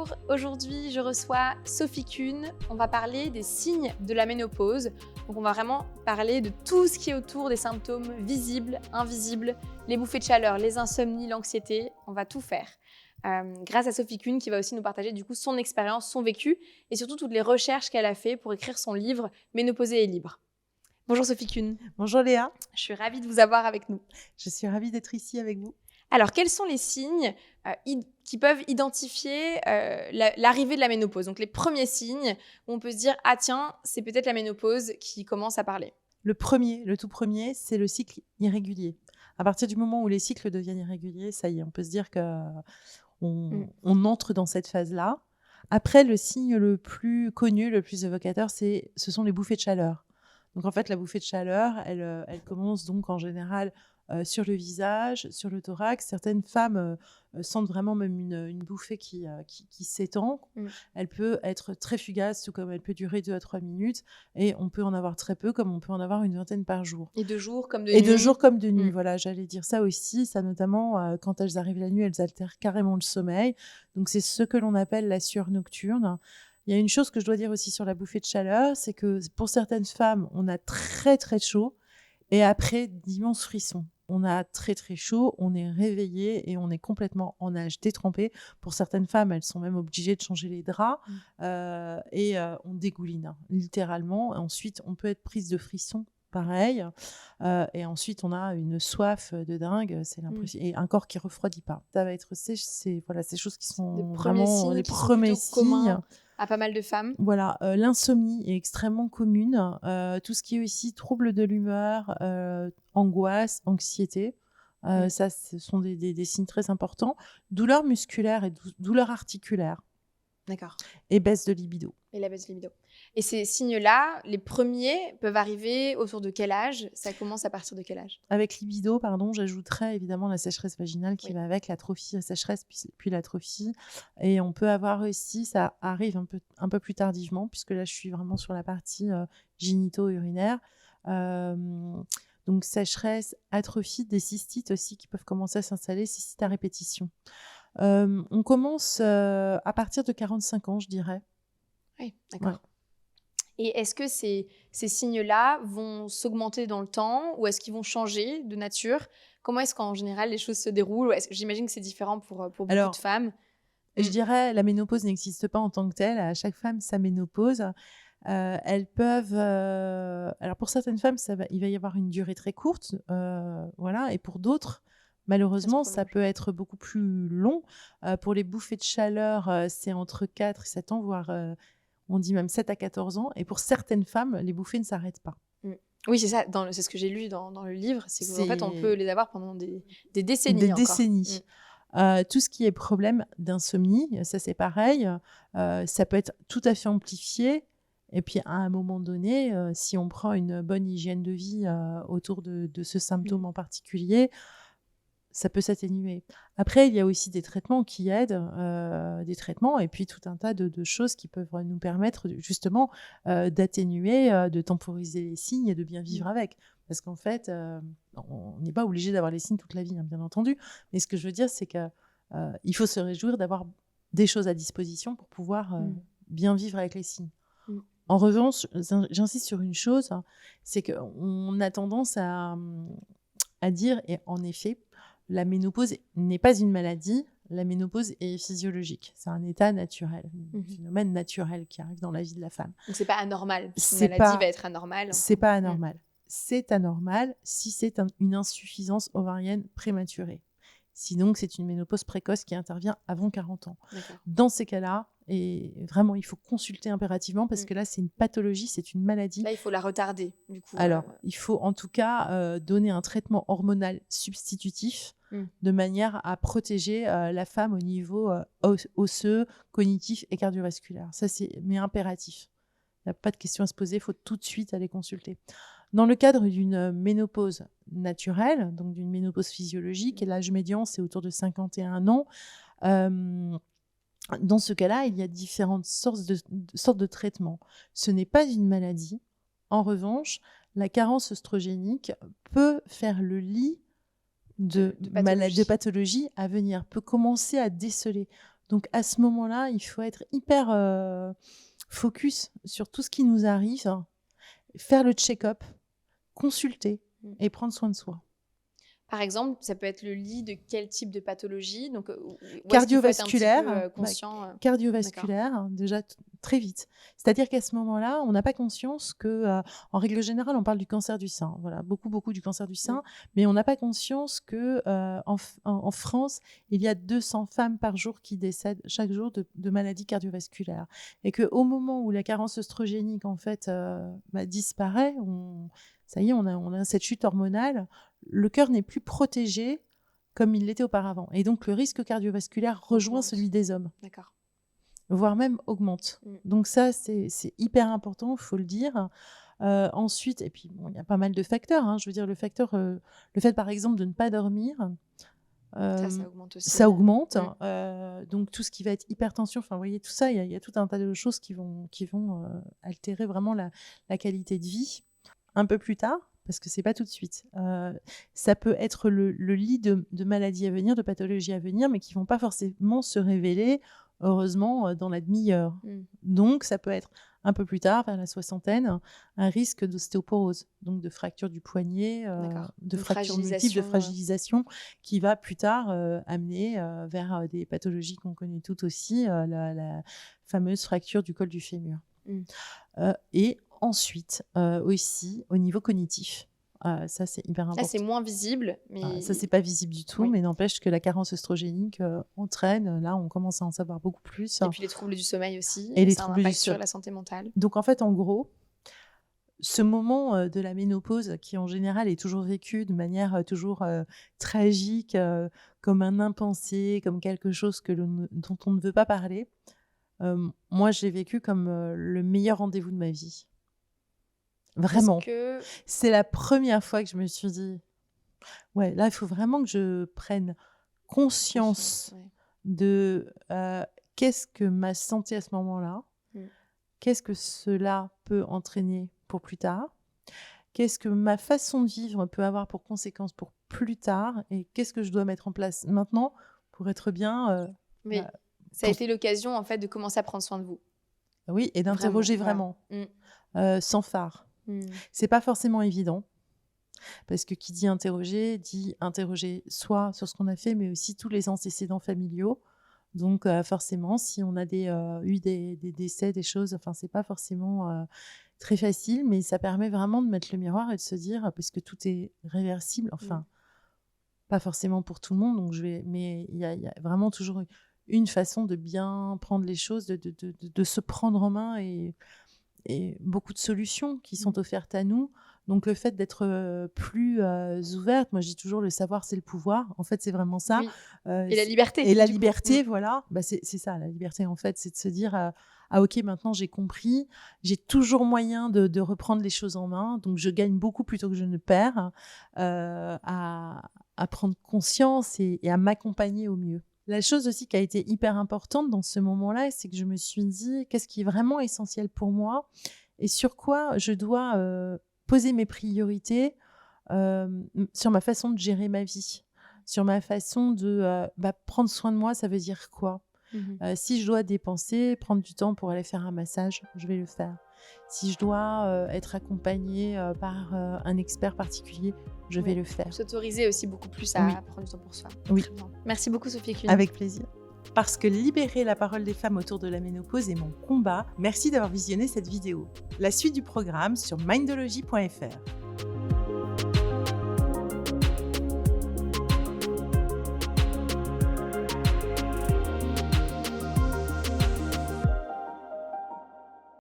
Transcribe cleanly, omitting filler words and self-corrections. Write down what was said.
Bonjour, aujourd'hui je reçois Sophie Kuhn. On va parler des signes de la ménopause. Donc on va vraiment parler de tout ce qui est autour des symptômes visibles, invisibles, les bouffées de chaleur, les insomnies, l'anxiété. On va tout faire. Grâce à Sophie Kuhn qui va aussi nous partager du coup son expérience, son vécu et surtout toutes les recherches qu'elle a fait pour écrire son livre Ménopausée et libre. Bonjour Sophie Kuhn. Bonjour Léa. Je suis ravie de vous avoir avec nous. Je suis ravie d'être ici avec vous. Alors, quels sont les signes qui peuvent identifier l'arrivée de la ménopause? Donc, les premiers signes où on peut se dire « Ah tiens, c'est peut-être la ménopause qui commence à parler ». Le tout premier, c'est le cycle irrégulier. À partir du moment où les cycles deviennent irréguliers, ça y est, on peut se dire qu'on entre dans cette phase-là. Après, le signe le plus connu, le plus évocateur, ce sont les bouffées de chaleur. Donc, en fait, la bouffée de chaleur, elle commence donc en général sur le visage, sur le thorax. Certaines femmes sentent vraiment même une bouffée qui s'étend. Elle peut être très fugace, tout comme elle peut durer 2 à 3 minutes. Et on peut en avoir très peu, comme on peut en avoir une vingtaine par jour. Et de jour comme de nuit. Et de jour comme de nuit, voilà, j'allais dire ça aussi. Ça notamment, quand elles arrivent la nuit, elles altèrent carrément le sommeil. Donc c'est ce que l'on appelle la sueur nocturne. Il y a une chose que je dois dire aussi sur la bouffée de chaleur, c'est que pour certaines femmes, on a très très chaud et après d'immenses frissons. On a très très chaud, on est réveillé et on est complètement en nage détrempé. Pour certaines femmes, elles sont même obligées de changer les draps et on dégouline littéralement. Ensuite, on peut être prise de frissons. Pareil. Et ensuite, on a une soif de dingue, c'est l'impression, et un corps qui refroidit pas. Ça va être ces choses qui sont vraiment les premiers signes à pas mal de femmes. Voilà, l'insomnie est extrêmement commune. Tout ce qui est aussi troubles de l'humeur, angoisse, anxiété. Ça, ce sont des signes très importants. Douleurs musculaires et douleurs articulaires. D'accord. Et baisse de libido. Et la baisse de libido. Et ces signes-là, les premiers peuvent arriver autour de quel âge? Ça commence à partir de quel âge? Avec libido, j'ajouterais évidemment la sécheresse vaginale qui va avec, l'atrophie, la sécheresse, puis l'atrophie. Et on peut avoir aussi, ça arrive un peu plus tardivement, puisque là, je suis vraiment sur la partie gynéto-urinaire. Donc, sécheresse, atrophie, des cystites aussi qui peuvent commencer à s'installer, cystites à répétition. On commence à partir de 45 ans, je dirais. Oui, d'accord. Ouais. Et est-ce que ces signes-là vont s'augmenter dans le temps ou est-ce qu'ils vont changer de nature? Comment est-ce qu'en général les choses se déroulent? J'imagine que c'est différent pour beaucoup de femmes. Je dirais la ménopause n'existe pas en tant que telle. À chaque femme, sa ménopause. Elles peuvent... Alors pour certaines femmes, il va y avoir une durée très courte. Voilà. Et pour d'autres... Malheureusement, ça peut être beaucoup plus long. Pour les bouffées de chaleur, c'est entre 4 et 7 ans, voire on dit même 7 à 14 ans. Et pour certaines femmes, les bouffées ne s'arrêtent pas. Oui, c'est ça. C'est ce que j'ai lu dans le livre. C'est qu'en fait, on peut les avoir pendant des décennies. Des décennies. Tout ce qui est problème d'insomnie, ça c'est pareil. Ça peut être tout à fait amplifié. Et puis, à un moment donné, si on prend une bonne hygiène de vie autour de ce symptôme en particulier, ça peut s'atténuer. Après, il y a aussi des traitements qui aident, et puis tout un tas de choses qui peuvent nous permettre justement d'atténuer, de temporiser les signes et de bien vivre avec. Parce qu'en fait, on n'est pas obligé d'avoir les signes toute la vie, bien entendu. Mais ce que je veux dire, c'est qu'il faut se réjouir d'avoir des choses à disposition pour pouvoir bien vivre avec les signes. En revanche, j'insiste sur une chose, c'est qu'on a tendance à dire, et en effet, la ménopause n'est pas une maladie, la ménopause est physiologique. C'est un état naturel, un phénomène naturel qui arrive dans la vie de la femme. Donc, c'est pas anormal. Une maladie va être anormale. C'est pas anormal. C'est anormal si c'est une insuffisance ovarienne prématurée. Sinon, c'est une ménopause précoce qui intervient avant 40 ans. D'accord. Dans ces cas-là, et vraiment, il faut consulter impérativement parce que là, c'est une pathologie, c'est une maladie. Là, il faut la retarder, du coup. Alors, il faut en tout cas donner un traitement hormonal substitutif de manière à protéger la femme au niveau osseux, cognitif et cardiovasculaire. Ça, mais impératif. Il n'y a pas de question à se poser, il faut tout de suite aller consulter. Dans le cadre d'une ménopause naturelle, donc d'une ménopause physiologique, et l'âge médian, c'est autour de 51 ans, dans ce cas-là, il y a différentes sortes de traitements. Ce n'est pas une maladie. En revanche, la carence œstrogénique peut faire le lit de pathologie à venir, peut commencer à déceler. Donc à ce moment-là, il faut être hyper focus sur tout ce qui nous arrive, faire le check-up, consulter et prendre soin de soi. Par exemple, ça peut être le lit de quel type de pathologie? Donc, cardiovasculaire, conscient. Cardiovasculaire, déjà très vite. C'est-à-dire qu'à ce moment-là, on n'a pas conscience que, en règle générale, on parle du cancer du sein. Voilà, beaucoup du cancer du sein, mais on n'a pas conscience que en France, il y a 200 femmes par jour qui décèdent chaque jour de maladies cardiovasculaires, et que au moment où la carence œstrogénique en fait disparaît, ça y est, on a cette chute hormonale. Le cœur n'est plus protégé comme il l'était auparavant. Et donc, le risque cardiovasculaire rejoint celui des hommes. D'accord. Voire même augmente. Donc ça, c'est hyper important, il faut le dire. Ensuite, et puis, il y a pas mal de facteurs. Je veux dire, le fait, par exemple, de ne pas dormir, ça augmente aussi. Ça augmente. Donc, tout ce qui va être hypertension, enfin, vous voyez, tout ça, il y a tout un tas de choses qui vont altérer vraiment la qualité de vie. Un peu plus tard, parce que c'est pas tout de suite. Ça peut être le lit de maladies à venir, de pathologies à venir, mais qui vont pas forcément se révéler, heureusement, dans la demi-heure. Donc, ça peut être un peu plus tard, vers la soixantaine, un risque d'ostéoporose, donc de fracture du poignet, de fracture multiple, de fragilisation, qui va plus tard amener vers des pathologies qu'on connaît toutes aussi, la fameuse fracture du col du fémur. Et ensuite, aussi, au niveau cognitif. Ça, c'est hyper important. Là, c'est moins visible. Mais... ça, c'est pas visible du tout, mais n'empêche que la carence œstrogénique entraîne. Là, on commence à en savoir beaucoup plus. Et puis les troubles du sommeil aussi. Et les ça a un troubles impact sur la santé mentale. Donc, en fait, en gros, ce moment de la ménopause, qui en général est toujours vécu de manière toujours tragique, comme un impensé, comme quelque chose dont on ne veut pas parler, moi, je l'ai vécu comme le meilleur rendez-vous de ma vie. Vraiment. C'est la première fois que je me suis dit, ouais, là, il faut vraiment que je prenne conscience de qu'est-ce que ma santé à ce moment-là, qu'est-ce que cela peut entraîner pour plus tard, qu'est-ce que ma façon de vivre peut avoir pour conséquence pour plus tard, et qu'est-ce que je dois mettre en place maintenant pour être bien. Ça a été l'occasion, en fait, de commencer à prendre soin de vous. Oui, et d'interroger vraiment, sans phare. C'est pas forcément évident, parce que qui dit interroger soit sur ce qu'on a fait, mais aussi tous les antécédents familiaux. Donc forcément, si on a eu des décès, des choses, enfin c'est pas forcément très facile, mais ça permet vraiment de mettre le miroir et de se dire, parce que tout est réversible, enfin pas forcément pour tout le monde, donc mais il y a vraiment toujours une façon de bien prendre les choses, de se prendre en main, et beaucoup de solutions qui sont offertes à nous. Donc, le fait d'être plus ouverte, moi, je dis toujours, le savoir, c'est le pouvoir. En fait, c'est vraiment ça. Et la liberté. Et la liberté, voilà. C'est ça, la liberté, en fait, c'est de se dire, OK, maintenant, j'ai compris. J'ai toujours moyen de reprendre les choses en main. Donc, je gagne beaucoup plutôt que je ne perds, à prendre conscience et à m'accompagner au mieux. La chose aussi qui a été hyper importante dans ce moment-là, c'est que je me suis dit, qu'est-ce qui est vraiment essentiel pour moi et sur quoi je dois poser mes priorités sur ma façon de gérer ma vie, sur ma façon de prendre soin de moi, ça veut dire quoi ? Si je dois prendre du temps pour aller faire un massage, je vais le faire. Si je dois être accompagnée par un expert particulier, je vais le faire. S'autoriser aussi beaucoup plus à prendre du temps pour soi. Oui. Merci beaucoup, Sophie Kuhn. Avec plaisir. Parce que libérer la parole des femmes autour de la ménopause est mon combat, merci d'avoir visionné cette vidéo. La suite du programme sur mindology.fr.